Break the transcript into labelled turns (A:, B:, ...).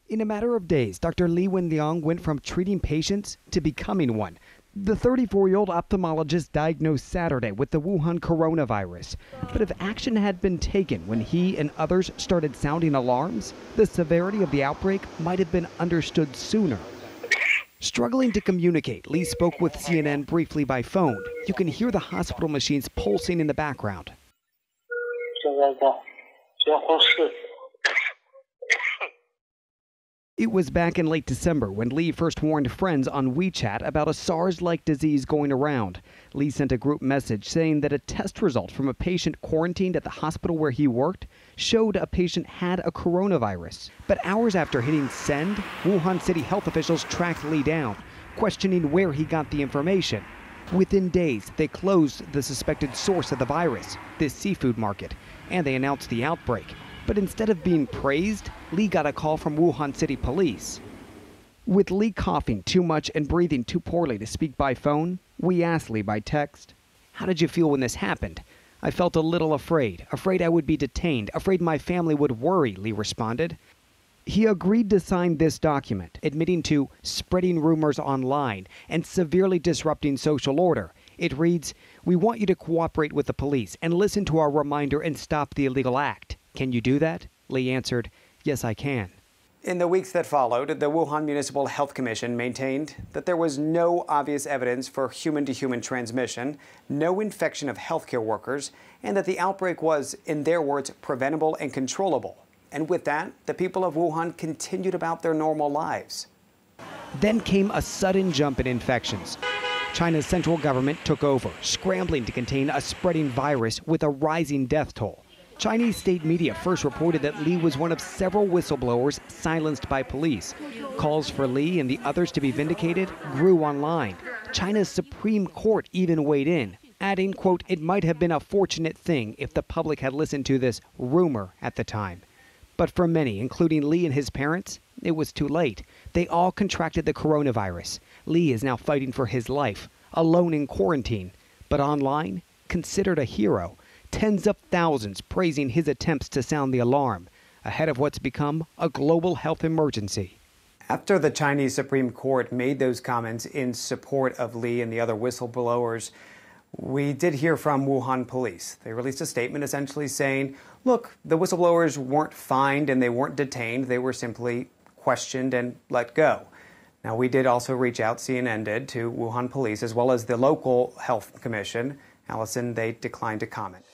A: In a matter of days, Dr. Li Wenliang went from treating patients to becoming one. The 34-year-old ophthalmologist diagnosed Saturday with the Wuhan coronavirus. But if action had been taken when he and others started sounding alarms, the severity of the outbreak might have been understood sooner. Struggling to communicate, Li spoke with CNN briefly by phone. You can hear the hospital machines pulsing in the background. It was back in late December when Li first warned friends on WeChat about a SARS-like disease going around. Li sent a group message saying that a test result from a patient quarantined at the hospital where he worked showed a patient had a coronavirus. But hours after hitting send, Wuhan city health officials tracked Li down, questioning where he got the information. Within days, they closed the suspected source of the virus, this seafood market, and they announced the outbreak. But instead of being praised, Li got a call from Wuhan City Police. With Li coughing too much and breathing too poorly to speak by phone, we asked Li by text, "How did you feel when this happened?" "I felt a little afraid I would be detained, afraid my family would worry," Li responded. He agreed to sign this document, admitting to spreading rumors online and severely disrupting social order. It reads, "We want you to cooperate with the police and listen to our reminder and stop the illegal act. Can you do that?" Li answered, "Yes, I can." In the weeks that followed, the Wuhan Municipal Health Commission maintained that there was no obvious evidence for human-to-human transmission, no infection of healthcare workers, and that the outbreak was, in their words, preventable and controllable. And with that, the people of Wuhan continued about their normal lives. Then came a sudden jump in infections. China's central government took over, scrambling to contain a spreading virus with a rising death toll. Chinese state media first reported that Li was one of several whistleblowers silenced by police. Calls for Li and the others to be vindicated grew online. China's Supreme Court even weighed in, adding, quote, "It might have been a fortunate thing if the public had listened to this rumor at the time." But for many, including Li and his parents, it was too late. They all contracted the coronavirus. Li is now fighting for his life, alone in quarantine, but online, considered a hero. Tens of thousands praising his attempts to sound the alarm, ahead of what's become a global health emergency. After the Chinese Supreme Court made those comments in support of Li and the other whistleblowers, we did hear from Wuhan police. They released a statement essentially saying, look, the whistleblowers weren't fined and they weren't detained. They were simply questioned and let go. Now, we did also reach out, CNN did, to Wuhan police as well as the local health commission. Allison, they declined to comment.